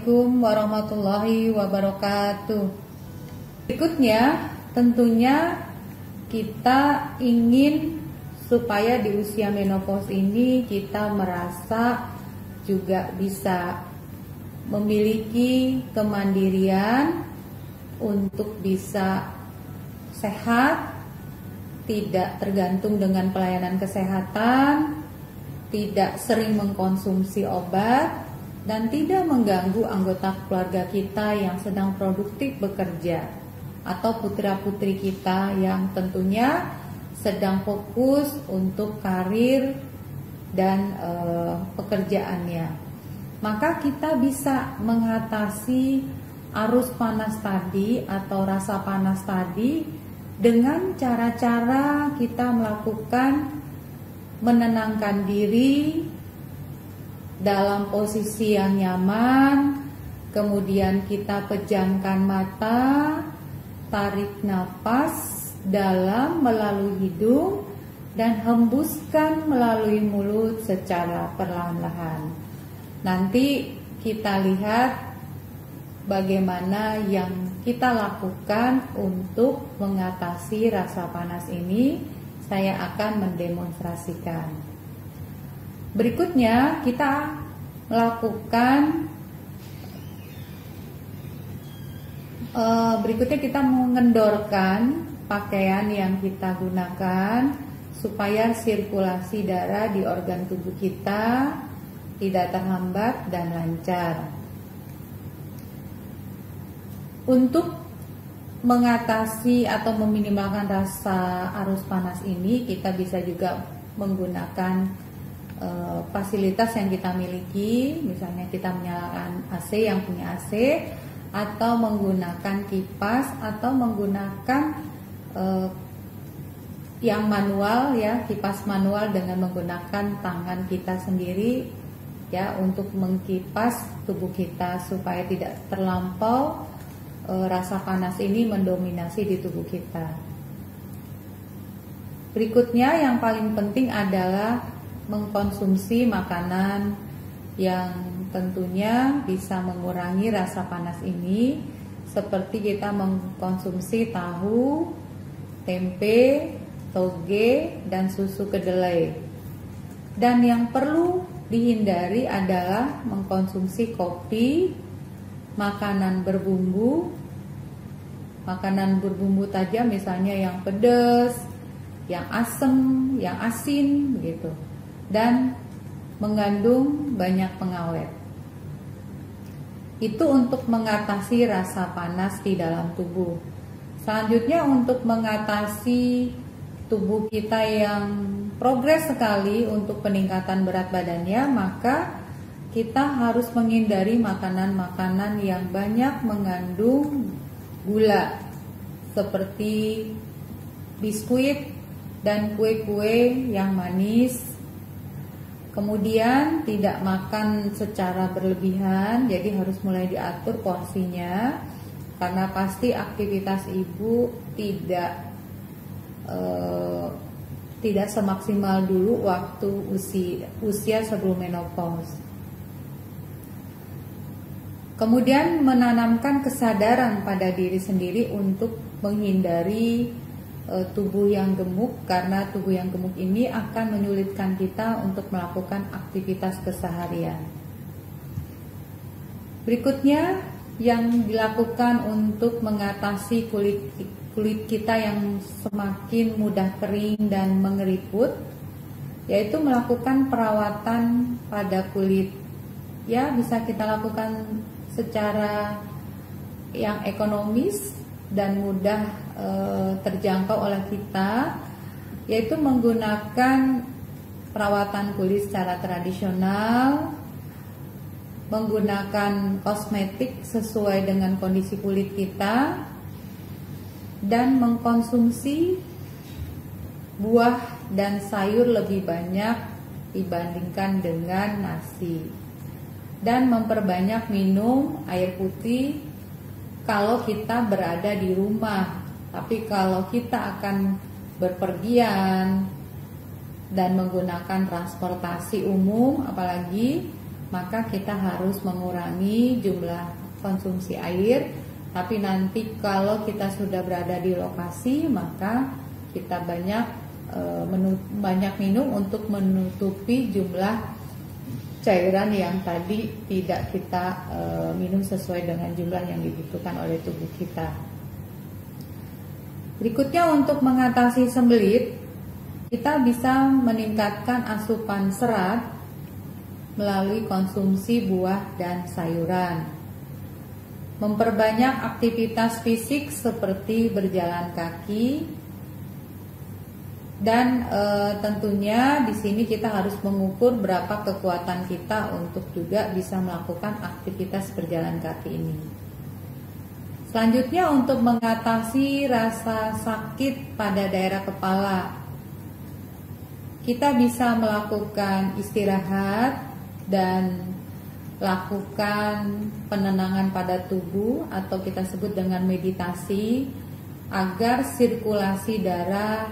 Assalamualaikum warahmatullahi wabarakatuh. Berikutnya, tentunya kita ingin supaya di usia menopause ini kita merasa juga bisa memiliki kemandirian untuk bisa sehat, tidak tergantung dengan pelayanan kesehatan, tidak sering mengkonsumsi obat, dan tidak mengganggu anggota keluarga kita yang sedang produktif bekerja atau putra-putri kita yang tentunya sedang fokus untuk karir dan pekerjaannya. Maka kita bisa mengatasi arus panas tadi atau rasa panas tadi dengan cara-cara kita melakukan menenangkan diri dalam posisi yang nyaman, kemudian kita pejamkan mata, tarik napas dalam melalui hidung dan hembuskan melalui mulut secara perlahan-lahan. Nanti kita lihat bagaimana yang kita lakukan untuk mengatasi rasa panas ini. Saya akan mendemonstrasikan. Berikutnya kita melakukan mengendorkan pakaian yang kita gunakan supaya sirkulasi darah di organ tubuh kita tidak terhambat dan lancar. Untuk mengatasi atau meminimalkan rasa arus panas ini, kita bisa juga menggunakan fasilitas yang kita miliki, misalnya kita menyalakan AC yang punya AC, atau menggunakan kipas, atau menggunakan yang manual ya, kipas manual dengan menggunakan tangan kita sendiri ya untuk mengkipas tubuh kita supaya tidak terlampau rasa panas ini mendominasi di tubuh kita. Berikutnya yang paling penting adalah mengkonsumsi makanan yang tentunya bisa mengurangi rasa panas ini, seperti kita mengkonsumsi tahu, tempe, toge, dan susu kedelai. Dan yang perlu dihindari adalah mengkonsumsi kopi, makanan berbumbu tajam, misalnya yang pedas, yang asam, yang asin gitu, dan mengandung banyak pengawet. Itu untuk mengatasi rasa panas di dalam tubuh. Selanjutnya, untuk mengatasi tubuh kita yang progres sekali untuk peningkatan berat badannya, maka kita harus menghindari makanan-makanan yang banyak mengandung gula, seperti biskuit dan kue-kue yang manis. Kemudian tidak makan secara berlebihan, jadi harus mulai diatur porsinya, karena pasti aktivitas ibu tidak semaksimal dulu waktu usia sebelum menopause. Kemudian menanamkan kesadaran pada diri sendiri untuk menghindari tubuh yang gemuk, karena tubuh yang gemuk ini akan menyulitkan kita untuk melakukan aktivitas keseharian. Berikutnya yang dilakukan untuk mengatasi kulit kita yang semakin mudah kering dan mengeriput, yaitu melakukan perawatan pada kulit. Ya, bisa kita lakukan secara yang ekonomis dan mudah terjangkau oleh kita, yaitu menggunakan perawatan kulit secara tradisional, menggunakan kosmetik sesuai dengan kondisi kulit kita, dan mengkonsumsi buah dan sayur lebih banyak dibandingkan dengan nasi, dan memperbanyak minum air putih kalau kita berada di rumah. Tapi kalau kita akan berpergian dan menggunakan transportasi umum, apalagi maka kita harus mengurangi jumlah konsumsi air. Tapi nanti kalau kita sudah berada di lokasi, maka kita banyak minum untuk menutupi jumlah cairan yang tadi tidak kita minum sesuai dengan jumlah yang dibutuhkan oleh tubuh kita. Berikutnya, untuk mengatasi sembelit, kita bisa meningkatkan asupan serat melalui konsumsi buah dan sayuran. Memperbanyak aktivitas fisik seperti berjalan kaki, dan tentunya di sini kita harus mengukur berapa kekuatan kita untuk juga bisa melakukan aktivitas berjalan kaki ini. Selanjutnya, untuk mengatasi rasa sakit pada daerah kepala, kita bisa melakukan istirahat dan lakukan penenangan pada tubuh atau kita sebut dengan meditasi agar sirkulasi darah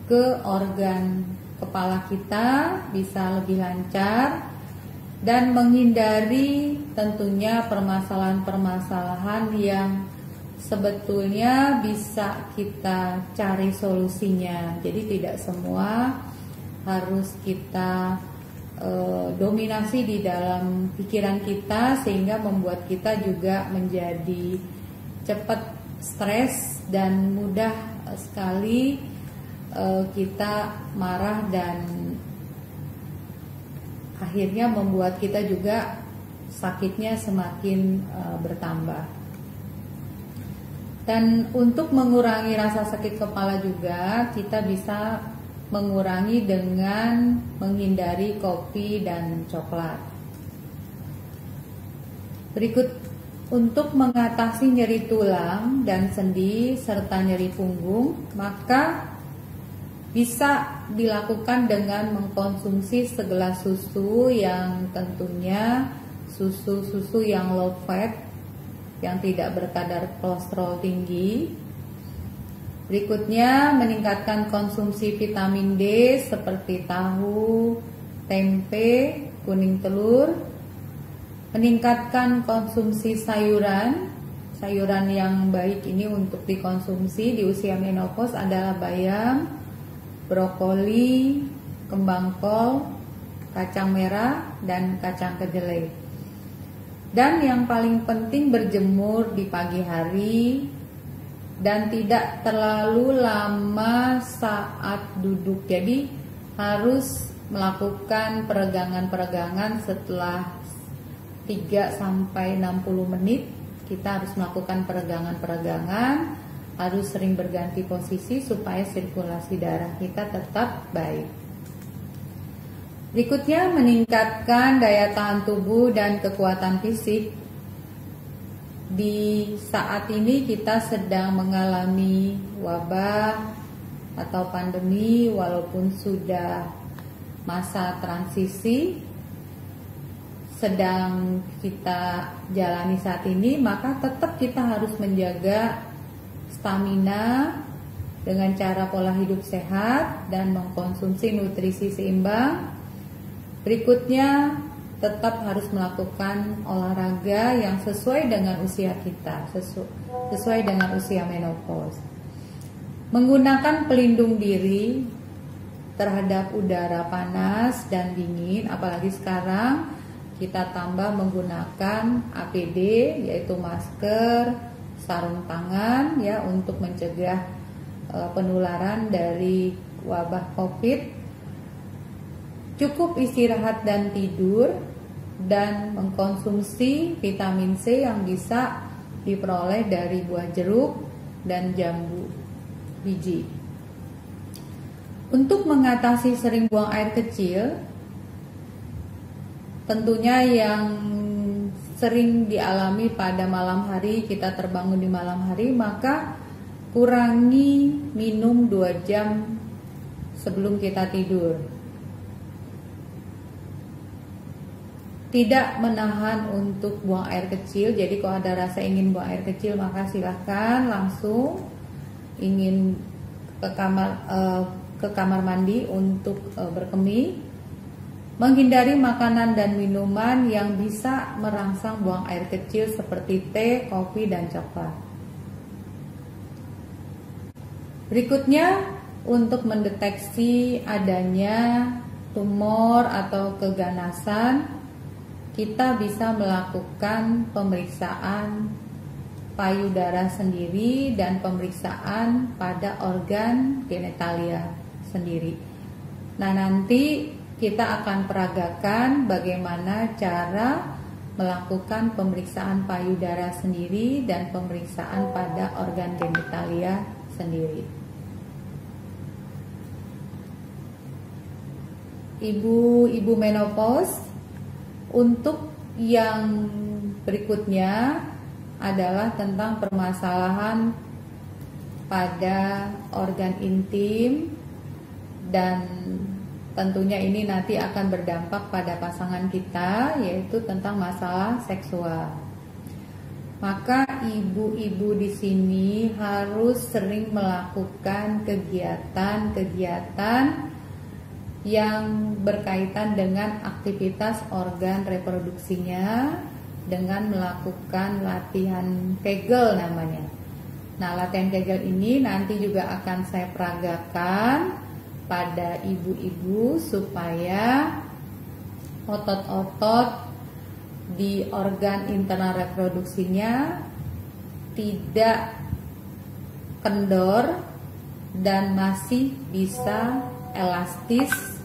ke organ kepala kita bisa lebih lancar dan menghindari tentunya permasalahan-permasalahan yang sebetulnya bisa kita cari solusinya. Jadi tidak semua harus kita dominasi di dalam pikiran kita, sehingga membuat kita juga menjadi cepat stres dan mudah sekali kita marah, dan akhirnya membuat kita juga sakitnya semakin bertambah. Dan untuk mengurangi rasa sakit kepala juga, kita bisa mengurangi dengan menghindari kopi dan coklat. Berikut, untuk mengatasi nyeri tulang dan sendi serta nyeri punggung, maka bisa dilakukan dengan mengkonsumsi segelas susu yang tentunya susu yang low fat, yang tidak berkadar kolesterol tinggi. Berikutnya, meningkatkan konsumsi vitamin D seperti tahu, tempe, kuning telur. Meningkatkan konsumsi sayuran. Sayuran yang baik ini untuk dikonsumsi di usia menopause adalah bayam, brokoli, kembang kol, kacang merah, dan kacang kedelai. Dan yang paling penting, berjemur di pagi hari dan tidak terlalu lama saat duduk. Jadi harus melakukan peregangan-peregangan setelah 3-60 menit. Kita harus melakukan peregangan-peregangan, harus sering berganti posisi supaya sirkulasi darah kita tetap baik. Berikutnya, meningkatkan daya tahan tubuh dan kekuatan fisik. Di saat ini kita sedang mengalami wabah atau pandemi, walaupun sudah masa transisi sedang kita jalani saat ini, maka tetap kita harus menjaga stamina dengan cara pola hidup sehat dan mengkonsumsi nutrisi seimbang. Berikutnya, tetap harus melakukan olahraga yang sesuai dengan usia kita, sesuai dengan usia menopause. Menggunakan pelindung diri terhadap udara panas dan dingin, apalagi sekarang kita tambah menggunakan APD, yaitu masker, sarung tangan ya, untuk mencegah penularan dari wabah COVID. Cukup istirahat dan tidur, dan mengkonsumsi vitamin C yang bisa diperoleh dari buah jeruk dan jambu biji. Untuk mengatasi sering buang air kecil, tentunya yang sering dialami pada malam hari, kita terbangun di malam hari, maka kurangi minum 2 jam sebelum kita tidur. Tidak menahan untuk buang air kecil. Jadi kalau ada rasa ingin buang air kecil, maka silahkan langsung ingin ke kamar mandi untuk berkemih. menghindari makanan dan minuman yang bisa merangsang buang air kecil seperti teh, kopi, dan coklat. Berikutnya, untuk mendeteksi adanya tumor atau keganasan, kita bisa melakukan pemeriksaan payudara sendiri dan pemeriksaan pada organ genitalia sendiri. Nah, nanti kita akan peragakan bagaimana cara melakukan pemeriksaan payudara sendiri dan pemeriksaan pada organ genitalia sendiri. Ibu-ibu menopause, untuk yang berikutnya adalah tentang permasalahan pada organ intim, dan tentunya ini nanti akan berdampak pada pasangan kita, yaitu tentang masalah seksual. Maka ibu-ibu di sini harus sering melakukan kegiatan-kegiatan yang berkaitan dengan aktivitas organ reproduksinya dengan melakukan latihan Kegel namanya. Nah, latihan Kegel ini nanti juga akan saya peragakan pada ibu-ibu supaya otot-otot di organ internal reproduksinya tidak kendor dan masih bisa elastis,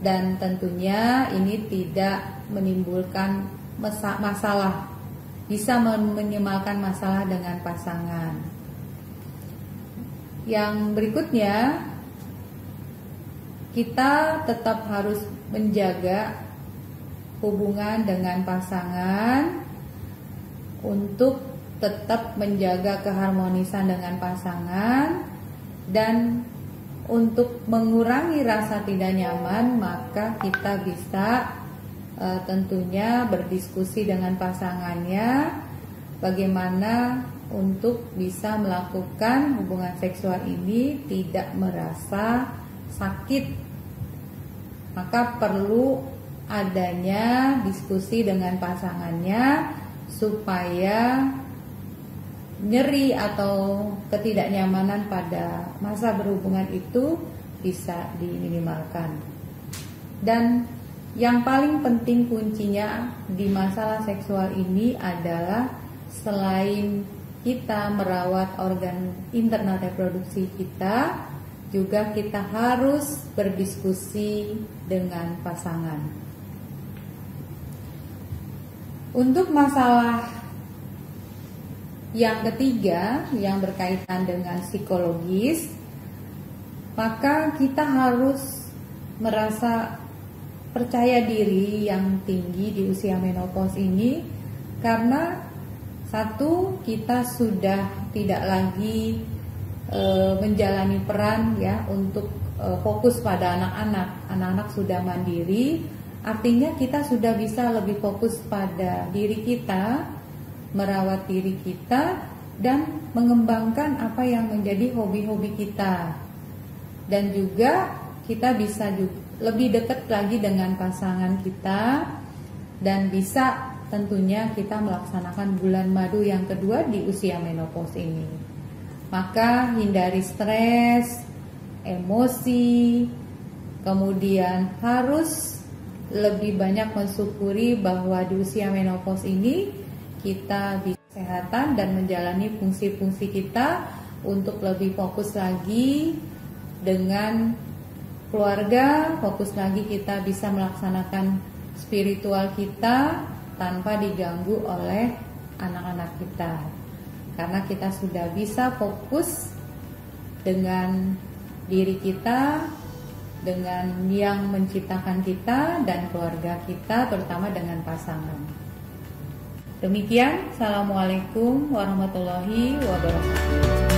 dan tentunya ini tidak menimbulkan masalah, bisa minimalkan masalah dengan pasangan. Yang berikutnya, kita tetap harus menjaga hubungan dengan pasangan untuk tetap menjaga keharmonisan dengan pasangan, dan untuk mengurangi rasa tidak nyaman, maka kita bisa tentunya berdiskusi dengan pasangannya bagaimana untuk bisa melakukan hubungan seksual ini tidak merasa sakit. Maka perlu adanya diskusi dengan pasangannya supaya nyeri atau ketidaknyamanan pada masa berhubungan itu bisa diminimalkan. Dan yang paling penting kuncinya di masalah seksual ini adalah selain kita merawat organ internal reproduksi kita, juga kita harus berdiskusi dengan pasangan. Untuk masalah yang ketiga yang berkaitan dengan psikologis, maka kita harus merasa percaya diri yang tinggi di usia menopause ini, karena satu, kita sudah tidak lagi menjalani peran ya untuk fokus pada anak-anak sudah mandiri, artinya kita sudah bisa lebih fokus pada diri kita, merawat diri kita, dan mengembangkan apa yang menjadi hobi-hobi kita. Dan juga kita bisa lebih dekat lagi dengan pasangan kita, dan bisa tentunya kita melaksanakan bulan madu yang kedua di usia menopause ini. Maka hindari stres, emosi, kemudian harus lebih banyak mensyukuri bahwa di usia menopause ini kita bisa kesehatan dan menjalani fungsi-fungsi kita untuk lebih fokus lagi dengan keluarga, fokus lagi kita bisa melaksanakan spiritual kita tanpa diganggu oleh anak-anak kita. Karena kita sudah bisa fokus dengan diri kita, dengan yang menciptakan kita dan keluarga kita, terutama dengan pasangan. Demikian, Assalamualaikum warahmatullahi wabarakatuh.